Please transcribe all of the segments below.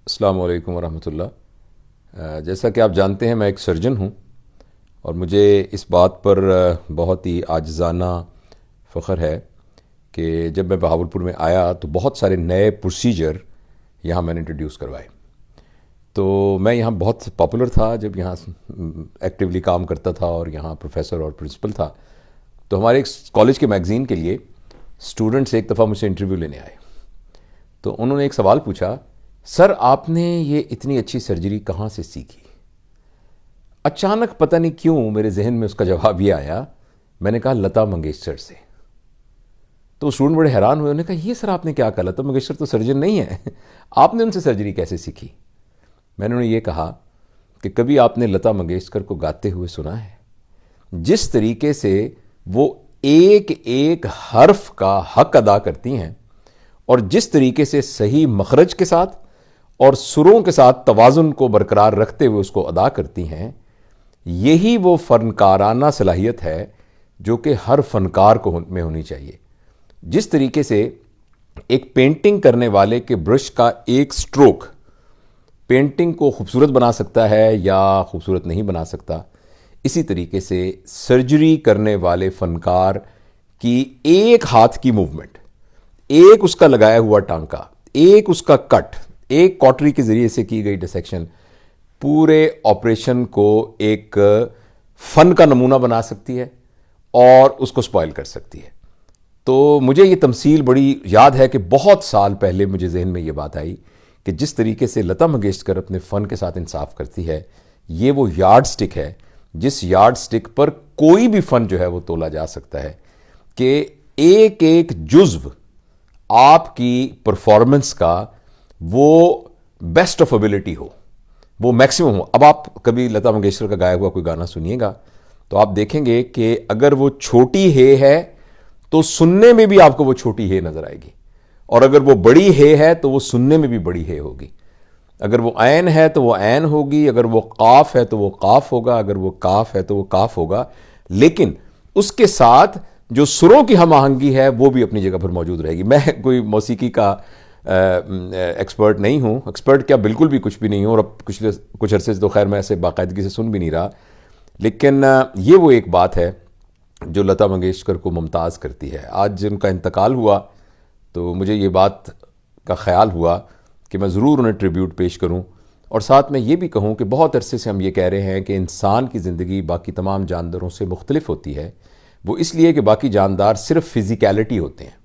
السلام علیکم ورحمۃ اللہ۔ جیسا کہ آپ جانتے ہیں میں ایک سرجن ہوں، اور مجھے اس بات پر بہت ہی عاجزانہ فخر ہے کہ جب میں بہاولپور میں آیا تو بہت سارے نئے پروسیجر یہاں میں نے انٹروڈیوس کروائے۔ تو میں یہاں بہت پاپولر تھا جب یہاں ایکٹیولی کام کرتا تھا، اور یہاں پروفیسر اور پرنسپل تھا۔ تو ہمارے ایک کالج کے میگزین کے لیے اسٹوڈنٹس ایک دفعہ مجھ سے انٹرویو لینے آئے، تو انہوں نے ایک سوال پوچھا، سر آپ نے یہ اتنی اچھی سرجری کہاں سے سیکھی؟ اچانک پتہ نہیں کیوں میرے ذہن میں اس کا جواب یہ آیا، میں نے کہا لتا منگیشکر سے۔ تو اسٹوڈنٹ بڑے حیران ہوئے، انہوں نے کہا یہ سر آپ نے کیا کہا، لتا منگیشکر تو سرجن نہیں ہے، آپ نے ان سے سرجری کیسے سیکھی؟ میں نے انہیں یہ کہا کہ کبھی آپ نے لتا منگیشکر کو گاتے ہوئے سنا ہے؟ جس طریقے سے وہ ایک ایک حرف کا حق ادا کرتی ہیں، اور جس طریقے سے صحیح مخرج کے ساتھ اور سروں کے ساتھ توازن کو برقرار رکھتے ہوئے اس کو ادا کرتی ہیں، یہی وہ فنکارانہ صلاحیت ہے جو کہ ہر فنکار کو میں ہونی چاہیے۔ جس طریقے سے ایک پینٹنگ کرنے والے کے برش کا ایک سٹروک پینٹنگ کو خوبصورت بنا سکتا ہے یا خوبصورت نہیں بنا سکتا، اسی طریقے سے سرجری کرنے والے فنکار کی ایک ہاتھ کی موومنٹ، ایک اس کا لگایا ہوا ٹانکا، ایک اس کا کٹ، ایک کاٹری کے ذریعے سے کی گئی ڈسیکشن پورے آپریشن کو ایک فن کا نمونہ بنا سکتی ہے اور اس کو سپوائل کر سکتی ہے۔ تو مجھے یہ تمثیل بڑی یاد ہے کہ بہت سال پہلے مجھے ذہن میں یہ بات آئی کہ جس طریقے سے لتا منگیشکر اپنے فن کے ساتھ انصاف کرتی ہے، یہ وہ یارڈ سٹک ہے جس یارڈ سٹک پر کوئی بھی فن جو ہے وہ تولا جا سکتا ہے، کہ ایک ایک جزو آپ کی پرفارمنس کا وہ بیسٹ آف ایبلٹی ہو، وہ میکسیمم ہو۔ اب آپ کبھی لتا منگیشکر کا گایا ہوا کوئی گانا سنیے گا تو آپ دیکھیں گے کہ اگر وہ چھوٹی ہے تو سننے میں بھی آپ کو وہ چھوٹی ہے نظر آئے گی، اور اگر وہ بڑی ہے تو وہ سننے میں بھی بڑی ہے ہوگی۔ اگر وہ عین ہے تو وہ عین ہوگی، اگر وہ قاف ہے تو وہ قاف ہوگا، اگر وہ کاف ہے تو وہ کاف ہوگا، لیکن اس کے ساتھ جو سروں کی ہم آہنگی ہے وہ بھی اپنی جگہ پر موجود رہے گی۔ میں کوئی موسیقی کا ایکسپرٹ نہیں ہوں، ایکسپرٹ کیا بالکل بھی کچھ بھی نہیں ہوں، اور اب کچھ عرصے سے تو خیر میں ایسے باقاعدگی سے سن بھی نہیں رہا، لیکن یہ وہ ایک بات ہے جو لتا منگیشکر کو ممتاز کرتی ہے۔ آج جن کا انتقال ہوا تو مجھے یہ بات کا خیال ہوا کہ میں ضرور انہیں ٹریبیوٹ پیش کروں، اور ساتھ میں یہ بھی کہوں کہ بہت عرصے سے ہم یہ کہہ رہے ہیں کہ انسان کی زندگی باقی تمام جانداروں سے مختلف ہوتی ہے، وہ اس لیے کہ باقی جاندار صرف فزیکیلٹی ہوتے ہیں،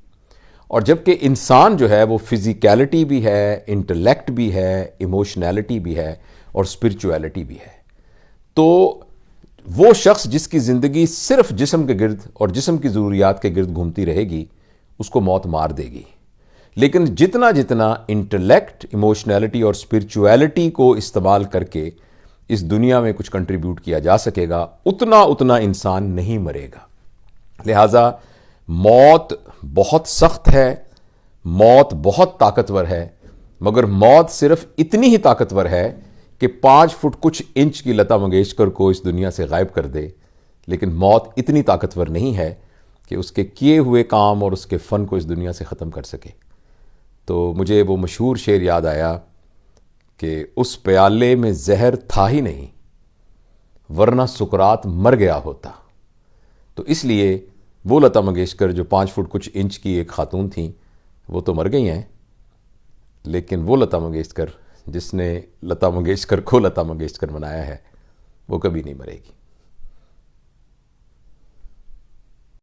اور جبکہ انسان جو ہے وہ فزیکیلٹی بھی ہے، انٹلیکٹ بھی ہے، ایموشنالٹی بھی ہے، اور اسپرچویلٹی بھی ہے۔ تو وہ شخص جس کی زندگی صرف جسم کے گرد اور جسم کی ضروریات کے گرد گھومتی رہے گی، اس کو موت مار دے گی۔ لیکن جتنا جتنا انٹلیکٹ، ایموشنالٹی اور اسپرچویلٹی کو استعمال کر کے اس دنیا میں کچھ کنٹریبیوٹ کیا جا سکے گا، اتنا اتنا انسان نہیں مرے گا۔ لہٰذا موت بہت سخت ہے، موت بہت طاقتور ہے، مگر موت صرف اتنی ہی طاقتور ہے کہ 5 فٹ کچھ انچ کی لتا منگیشکر کو اس دنیا سے غائب کر دے، لیکن موت اتنی طاقتور نہیں ہے کہ اس کے کیے ہوئے کام اور اس کے فن کو اس دنیا سے ختم کر سکے۔ تو مجھے وہ مشہور شعر یاد آیا کہ اس پیالے میں زہر تھا ہی نہیں، ورنہ سکرات مر گیا ہوتا۔ تو اس لیے وہ لتا منگیشکر جو 5 فٹ کچھ انچ کی ایک خاتون تھیں، وہ تو مر گئی ہیں، لیکن وہ لتا منگیشکر جس نے لتا منگیشکر کو لتا منگیشکر بنایا ہے، وہ کبھی نہیں مرے گی۔